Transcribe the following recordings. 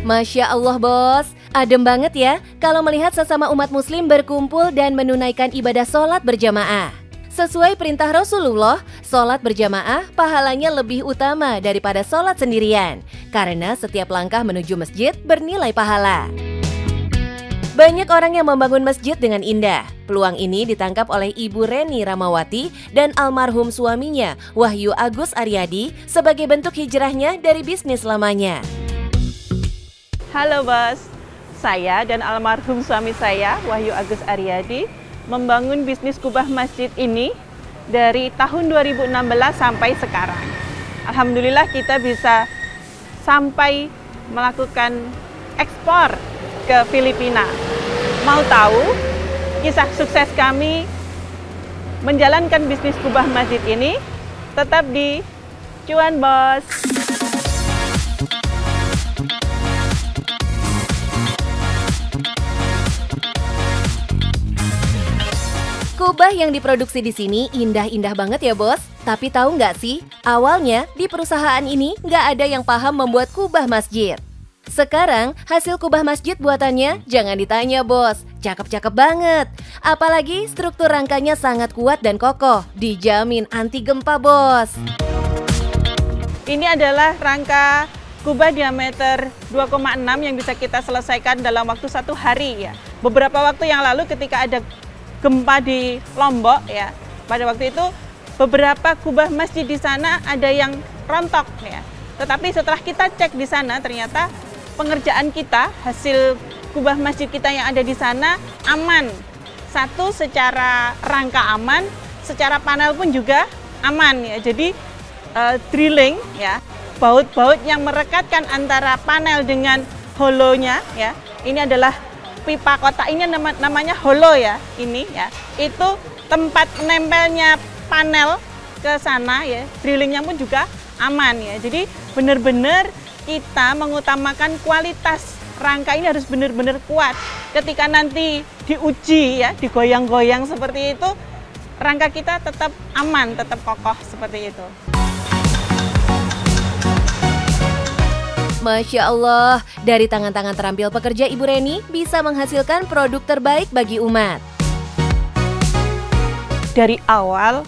Masya Allah bos, adem banget ya kalau melihat sesama umat muslim berkumpul dan menunaikan ibadah sholat berjamaah. Sesuai perintah Rasulullah, sholat berjamaah pahalanya lebih utama daripada sholat sendirian, karena setiap langkah menuju masjid bernilai pahala. Banyak orang yang membangun masjid dengan indah. Peluang ini ditangkap oleh Ibu Reni Ramawati dan almarhum suaminya, Wahyu Agus Aryadi, sebagai bentuk hijrahnya dari bisnis lamanya. Halo bos, saya dan almarhum suami saya, Wahyu Agus Aryadi, membangun bisnis kubah masjid ini dari tahun 2016 sampai sekarang. Alhamdulillah kita bisa sampai melakukan ekspor ke Filipina. Mau tahu kisah sukses kami menjalankan bisnis kubah masjid ini? Tetap di Cuan Bos. Kubah yang diproduksi di sini indah-indah banget ya bos. Tapi tahu nggak sih, awalnya di perusahaan ini nggak ada yang paham membuat kubah masjid. Sekarang hasil kubah masjid buatannya jangan ditanya bos, cakep-cakep banget. Apalagi struktur rangkanya sangat kuat dan kokoh, dijamin anti gempa bos. Ini adalah rangka kubah diameter 2,6 yang bisa kita selesaikan dalam waktu 1 hari ya. Beberapa waktu yang lalu ketika ada gempa di Lombok ya, pada waktu itu beberapa kubah masjid di sana ada yang rontok ya. Tetapi setelah kita cek di sana ternyata pengerjaan kita, hasil kubah masjid kita yang ada di sana aman. Satu, secara rangka aman, secara panel pun juga aman ya. Jadi drilling ya, baut-baut yang merekatkan antara panel dengan holonya ya. Ini adalah pipa kotak, ini namanya holo ya, ini ya. Itu tempat nempelnya panel ke sana ya, drillingnya pun juga aman ya. Jadi benar-benar kita mengutamakan kualitas rangka ini harus benar-benar kuat. Ketika nanti diuji ya, digoyang-goyang seperti itu, rangka kita tetap aman, tetap kokoh seperti itu. Masya Allah, dari tangan-tangan terampil pekerja Ibu Reni bisa menghasilkan produk terbaik bagi umat. Dari awal,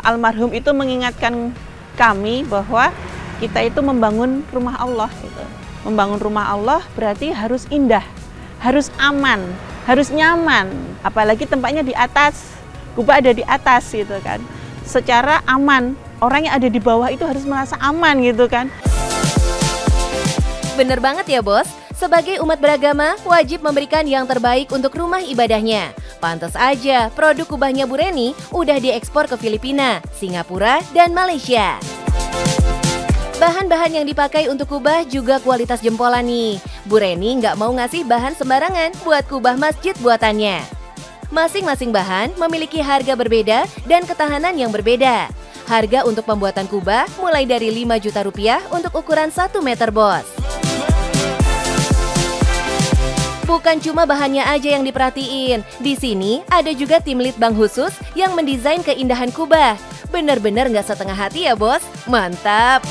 almarhum itu mengingatkan kami bahwa kita itu membangun rumah Allah. Gitu. Membangun rumah Allah berarti harus indah, harus aman, harus nyaman. Apalagi tempatnya di atas, kubah ada di atas gitu kan. Secara aman, orang yang ada di bawah itu harus merasa aman gitu kan. Bener banget ya bos, sebagai umat beragama wajib memberikan yang terbaik untuk rumah ibadahnya. Pantas aja produk kubahnya Bu Reni udah diekspor ke Filipina, Singapura, dan Malaysia. Bahan-bahan yang dipakai untuk kubah juga kualitas jempolan nih. Bu Reni nggak mau ngasih bahan sembarangan buat kubah masjid buatannya. Masing-masing bahan memiliki harga berbeda dan ketahanan yang berbeda. Harga untuk pembuatan kubah mulai dari 5 juta rupiah untuk ukuran 1 meter bos. Bukan cuma bahannya aja yang diperhatiin, di sini ada juga tim litbang khusus yang mendesain keindahan kubah. Bener-bener nggak setengah hati ya bos, mantap!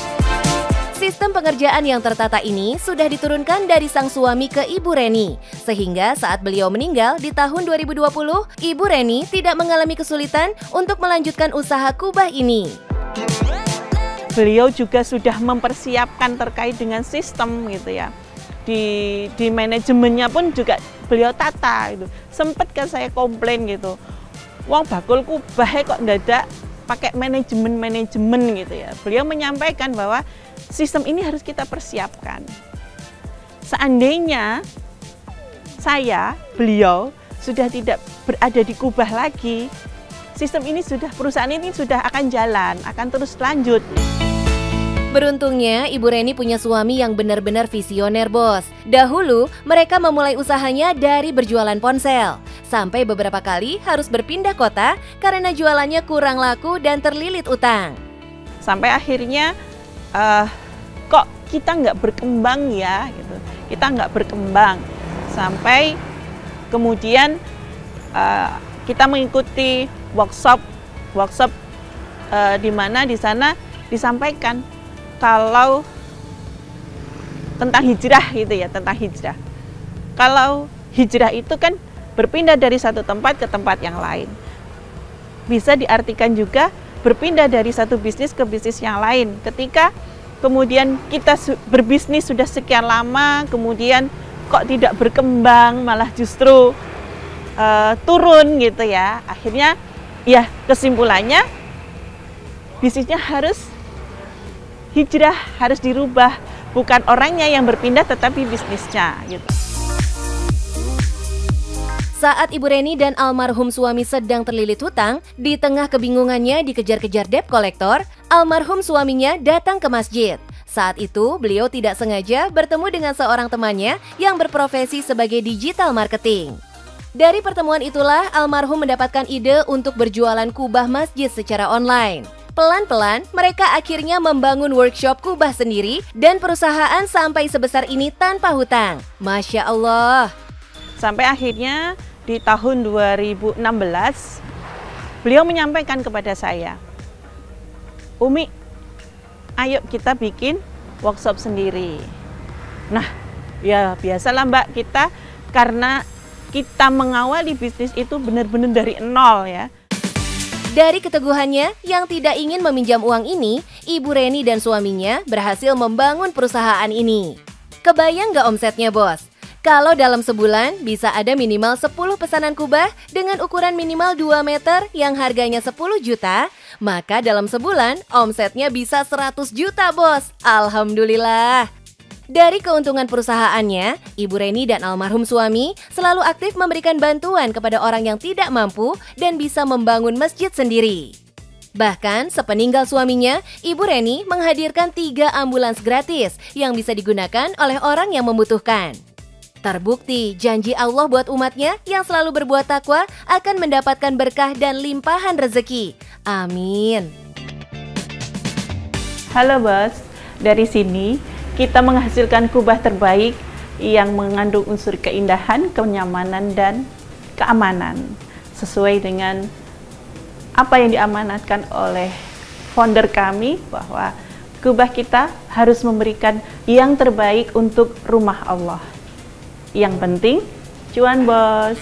Sistem pengerjaan yang tertata ini sudah diturunkan dari sang suami ke Ibu Reni, sehingga saat beliau meninggal di tahun 2020, Ibu Reni tidak mengalami kesulitan untuk melanjutkan usaha kubah ini. Beliau juga sudah mempersiapkan terkait dengan sistem gitu ya. Di manajemennya pun juga beliau tata gitu. Sempet kan saya komplain gitu, wong bakul kubah kok ndadak pakai manajemen gitu ya. Beliau menyampaikan bahwa sistem ini harus kita persiapkan. Seandainya beliau sudah tidak berada di kubah lagi, sistem ini perusahaan ini sudah akan jalan, akan terus lanjut. Beruntungnya, Ibu Reni punya suami yang benar-benar visioner bos. Dahulu, mereka memulai usahanya dari berjualan ponsel. Sampai beberapa kali harus berpindah kota karena jualannya kurang laku dan terlilit utang. Sampai akhirnya, kok kita nggak berkembang ya? Gitu. Kita nggak berkembang. Sampai kemudian kita mengikuti workshop di mana di sana disampaikan kalau tentang hijrah gitu ya, tentang hijrah. Kalau hijrah itu kan berpindah dari satu tempat ke tempat yang lain. Bisa diartikan juga berpindah dari satu bisnis ke bisnis yang lain. Ketika kemudian kita berbisnis sudah sekian lama, kemudian kok tidak berkembang, malah justru turun gitu ya. Akhirnya ya kesimpulannya bisnisnya harus hijrah, harus dirubah. Bukan orangnya yang berpindah tetapi bisnisnya gitu. Saat Ibu Reni dan almarhum suami sedang terlilit hutang, di tengah kebingungannya dikejar-kejar debt collector, almarhum suaminya datang ke masjid. Saat itu, beliau tidak sengaja bertemu dengan seorang temannya yang berprofesi sebagai digital marketing. Dari pertemuan itulah, almarhum mendapatkan ide untuk berjualan kubah masjid secara online. Pelan-pelan, mereka akhirnya membangun workshop kubah sendiri dan perusahaan sampai sebesar ini tanpa hutang. Masya Allah. Sampai akhirnya di tahun 2016, beliau menyampaikan kepada saya, Umi, ayo kita bikin workshop sendiri. Nah, ya biasalah Mbak, kita karena kita mengawali bisnis itu benar-benar dari nol ya. Dari keteguhannya yang tidak ingin meminjam uang ini, Ibu Reni dan suaminya berhasil membangun perusahaan ini. Kebayang nggak omsetnya, Bos? Kalau dalam sebulan bisa ada minimal 10 pesanan kubah dengan ukuran minimal 2 meter yang harganya 10 juta, maka dalam sebulan omsetnya bisa 100 juta, Bos. Alhamdulillah. Dari keuntungan perusahaannya, Ibu Reni dan almarhum suami selalu aktif memberikan bantuan kepada orang yang tidak mampu dan bisa membangun masjid sendiri. Bahkan sepeninggal suaminya, Ibu Reni menghadirkan 3 ambulans gratis yang bisa digunakan oleh orang yang membutuhkan. Terbukti janji Allah buat umatnya yang selalu berbuat takwa akan mendapatkan berkah dan limpahan rezeki. Amin. Halo Bos, dari sini kita menghasilkan kubah terbaik yang mengandung unsur keindahan, kenyamanan, dan keamanan. Sesuai dengan apa yang diamanatkan oleh founder kami, bahwa kubah kita harus memberikan yang terbaik untuk rumah Allah. Yang penting, cuan Bos!